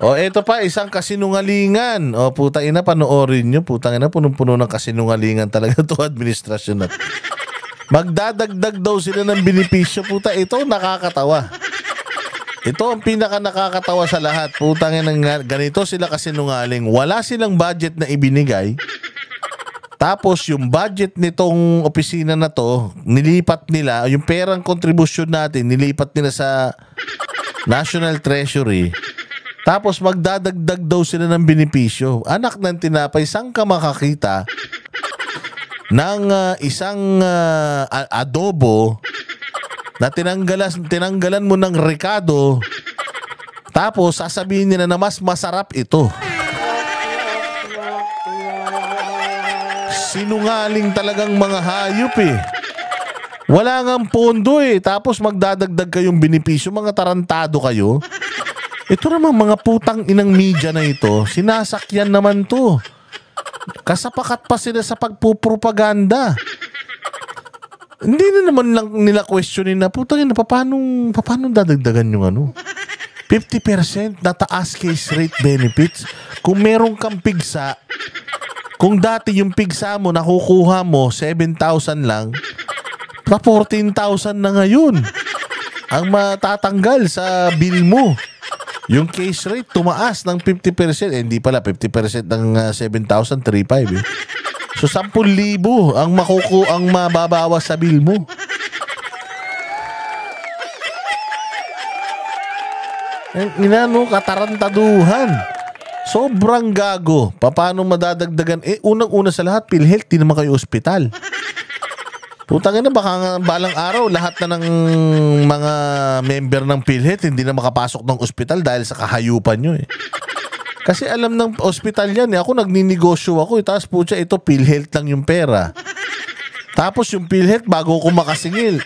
O eto pa, isang kasinungalingan. O putang ina, panoorin nyo. Putang ina, punong-puno ng kasinungalingan talaga to administrasyon na to. Magdadagdag daw sila ng benepisyo. Puta, ito nakakatawa. Ito ang pinaka nakakatawa sa lahat. Putang ina, ganito sila kasinungaling. Wala silang budget na ibinigay. Tapos yung budget nitong opisina na to, nilipat nila, yung perang kontribusyon natin, nilipat nila sa National Treasury. Tapos magdadagdag daw sila ng benepisyo. Anak ng tinapay, saan ka makakita ng isang adobo na tinanggalan mo ng rekado, tapos sasabihin nila na mas masarap ito. Sinungaling talagang mga hayop eh. Wala ngang pondo eh. Tapos magdadagdag kayong benepisyo. Mga tarantado kayo. Ito naman mga putang inang media na ito, sinasakyan naman to. Kasapakat pa sila sa pagpupropaganda. Hindi na naman lang nila questionin na, putang ina, paano dadagdagan yung ano? 50% na taas case rate benefits. Kung meron kang pigsa, kung dati yung pigsa mo nakukuha mo 7,000 lang, pa 14,000 na ngayon ang matatanggal sa bill mo. Yung case rate tumaas ng 50%. Hindi pala 50% ng 7,000, 3,500 eh. So 10,000 ang mababawas sa bill mo. Inano, katarantaduhan. Sobrang gago. Paano madadagdagan? Unang-una sa lahat, PhilHealth, di naman kayo ospital. Putang ina, baka balang araw lahat na ng mga member ng PhilHealth hindi na makapasok ng ospital dahil sa kahayupan nyo eh. Kasi alam ng ospital yan eh. Ako nagninegosyo ako eh. Tapos putya, ito PhilHealth lang yung pera. Tapos yung PhilHealth bago ko makasingil.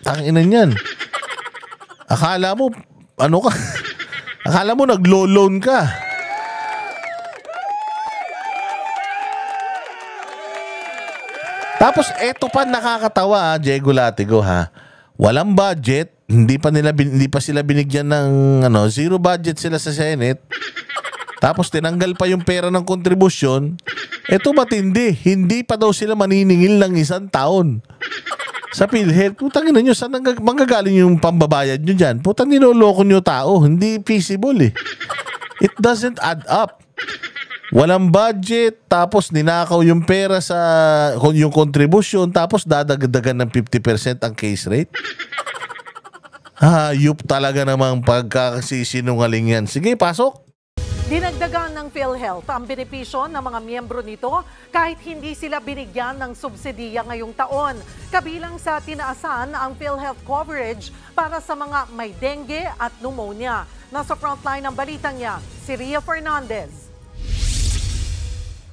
Tangina niyan. Akala mo, ano ka? Akala mo naglo-loan ka. Tapos eto pa nakakatawa, Diego Latigo ha. Walang budget, hindi pa sila binigyan ng zero budget sila sa Senate. Tapos tinanggal pa yung pera ng kontribusyon. Eto matindi, hindi pa daw sila maniningil ng 1 taon. Sa PhilHealth, putang ina nyo, saan manggagaling yung pambabayad nyo dyan? Putang niloloko nyo tao, hindi feasible eh. It doesn't add up. Walang budget, tapos ninakaw yung pera sa yung contribution, tapos dadagdagan ng 50% ang case rate. Hayop talaga namang pagkakasinungaling yan. Sige, pasok. Dinagdagan ng PhilHealth ang benepisyo ng mga miyembro nito kahit hindi sila binigyan ng subsidiya ngayong taon. Kabilang sa tinaasan ang PhilHealth coverage para sa mga may dengue at pneumonia. Nasa frontline ng balitang niya, si Ria Fernandez.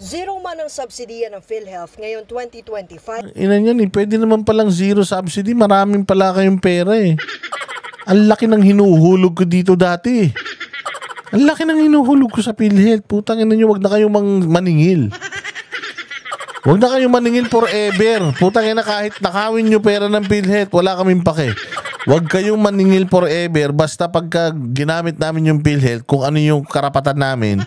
Zero man ang subsidiya ng PhilHealth ngayon 2025. Ina niyan eh, pwede naman palang zero subsidy. Maraming pala kayong pera eh. Ang laki ng hinuhulog ko dito dati. Ang laki ng hinuhulog ko sa PhilHealth. Putang ina nyo, wag na kayong maningil. Wag na kayong maningil forever. Putang ina, kahit nakawin nyo pera ng PhilHealth, wala kaming pake. Wag kayong maningil forever. Basta pagka ginamit namin yung PhilHealth, kung ano yung karapatan namin,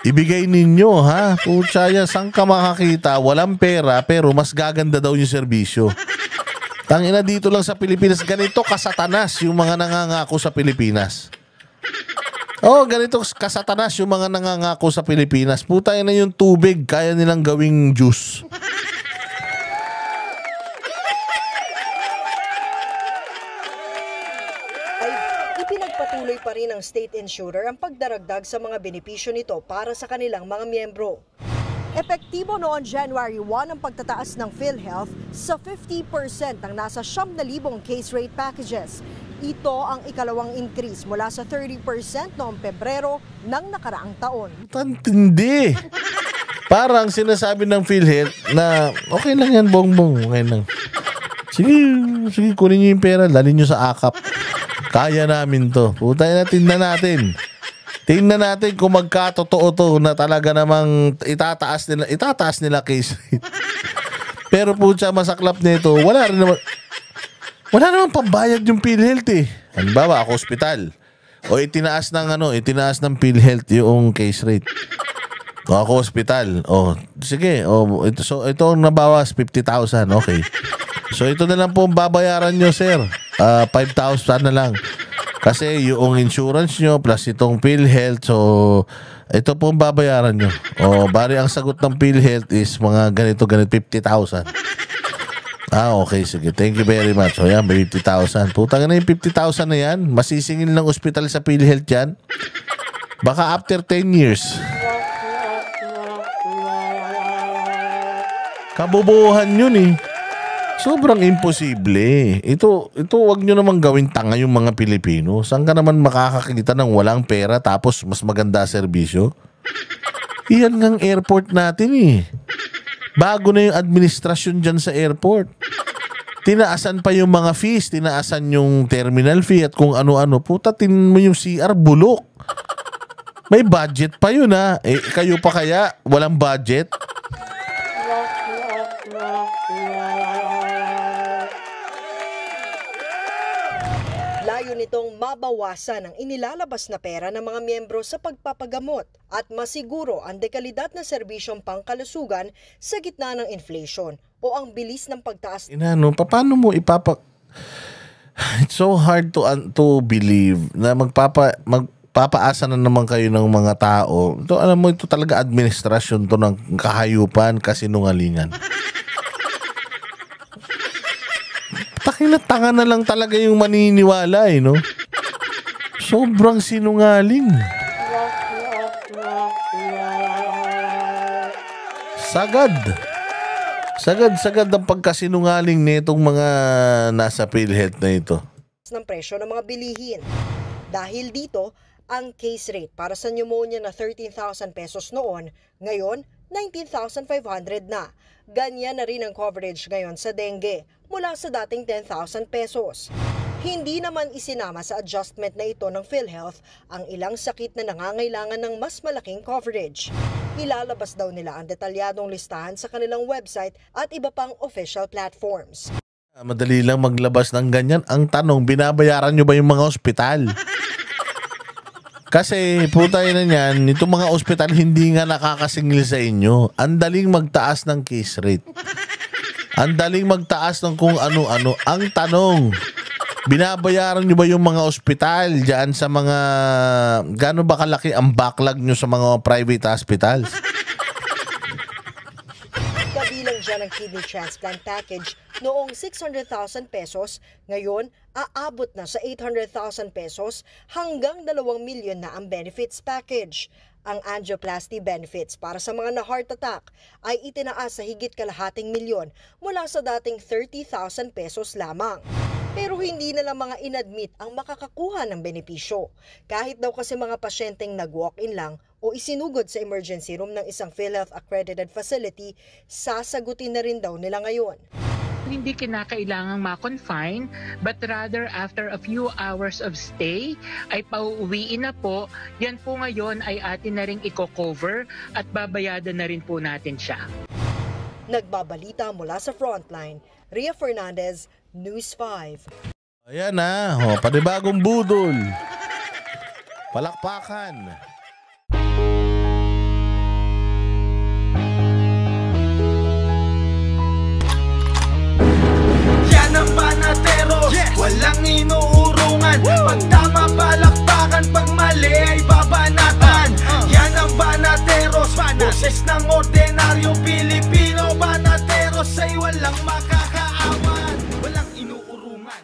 ibigay ninyo, ha? Putsaya, saan ka makakita? Walang pera, pero mas gaganda daw yung serbisyo. Tangina, dito lang sa Pilipinas, ganito kasatanas yung mga nangangako sa Pilipinas. Oh, ganito kasatanas yung mga nangangako sa Pilipinas. Putay na yung tubig, kaya nilang gawing juice. Ipinagpatuloy pa rin ng state insurer ang pagdaragdag sa mga benepisyo nito para sa kanilang mga miyembro. Epektibo noon January 1 ang pagtataas ng PhilHealth sa 50% ng nasa 9,000 case rate packages. Ito ang ikalawang increase mula sa 30% noong Pebrero ng nakaraang taon. Tantindi. Parang sinasabi ng PhilHealth na okay lang yan, bongbong. Okay lang. Sige, kunin nyo yung pera, dalhin nyo sa akap. Kaya namin to. Putay na, tingnan natin. Tingnan natin kung magkatotoo to na talaga namang itataas nila case rate. Pero putya, masaklap nito, wala naman pambayad yung PhilHealth eh. Halimbawa, ako ospital. O itinaas ng PhilHealth yung case rate. O ako hospital. O sige, ito ang nabawas 50,000. Okay. So ito na lang po ang babayaran nyo, sir. 5,000 na lang. Kasi yung insurance nyo plus itong PhilHealth, so ito po ang babayaran nyo. O bari ang sagot ng PhilHealth is mga ganito 50,000. Okay, sige. Thank you very much. O yan, may 50,000. Putang na yung 50,000 na yan. Masisingil ng ospital sa PhilHealth yan. Baka after 10 years. Kabubuhan yun eh. Sobrang imposible. Ito wag nyo naman gawin tanga yung mga Pilipino. Saan ka naman makakakita ng walang pera tapos mas maganda serbisyo? Iyan ngang airport natin eh. Bago na yung administrasyon dyan sa airport. Tinaasan pa yung mga fees, tinaasan yung terminal fee at kung ano-ano. Puta, tinin mo yung CR, bulok. May budget pa yun ha. Kayo pa kaya walang budget? Layo nitong mabawasan ang inilalabas na pera ng mga miyembro sa pagpapagamot at masiguro ang dekalidad na serbisyong pangkalusugan sa gitna ng inflation o ang bilis ng pagtaas. Paano mo It's so hard to believe na magpapaasa na naman kayo ng mga tao. Ito, alam mo, ito talaga administrasyon to ng kahayupan, kasinungalingan. Tanga na lang talaga yung maniniwala no? Sobrang sinungaling. Sagad ang pagkasinungaling nitong mga nasa PhilHealth na ito. Ng presyo ng mga bilihin. Dahil dito, ang case rate para sa pneumonia na 13,000 pesos noon, ngayon 19,500 na. Ganyan na rin ang coverage ngayon sa dengue mula sa dating 10,000 pesos. Hindi naman isinama sa adjustment na ito ng PhilHealth ang ilang sakit na nangangailangan ng mas malaking coverage. Ilalabas daw nila ang detalyadong listahan sa kanilang website at iba pang official platforms. Madali lang maglabas ng ganyan. Ang tanong, binabayaran nyo ba yung mga ospital? Kasi putay na niyan, itong mga ospital hindi nga nakakasingil sa inyo. Ang daling magtaas ng case rate. Ang daling magtaas ng kung ano-ano. Ang tanong, binabayaran nyo ba yung mga ospital dyan sa mga... Gano'n ba kalaki ang backlog nyo sa mga private hospitals? Kabilang dyan ang kidney transplant package noong 600,000 pesos, ngayon aabot na sa 800,000 pesos hanggang 2 milyon na ang benefits package. Ang angioplasty benefits para sa mga na-heart attack ay itinaas sa higit kalahating milyon mula sa dating 30,000 pesos lamang. Pero hindi na lang mga inadmit ang makakakuha ng benepisyo. Kahit daw kasi mga pasyenteng nag-walk-in lang o isinugod sa emergency room ng isang PhilHealth accredited facility, sasagutin na rin daw nila ngayon. Hindi kinakailangang ma-confine, but rather after a few hours of stay ay pauuwiin na po. Yan po ngayon ay atin na rin i-cover at babayadan na rin po natin siya. Nagbabalita mula sa Frontline, Ria Fernandez, News 5. Ayan na, panibagong budol. Palakpakan. Yan ang Banateros, walang inuurungan. Pag tama palakpakan, pag mali ay babanatan. Yan ang Banateros, boses ng ordinaryong Pilipino. Banateros ay walang makakaawan, walang inuurungan.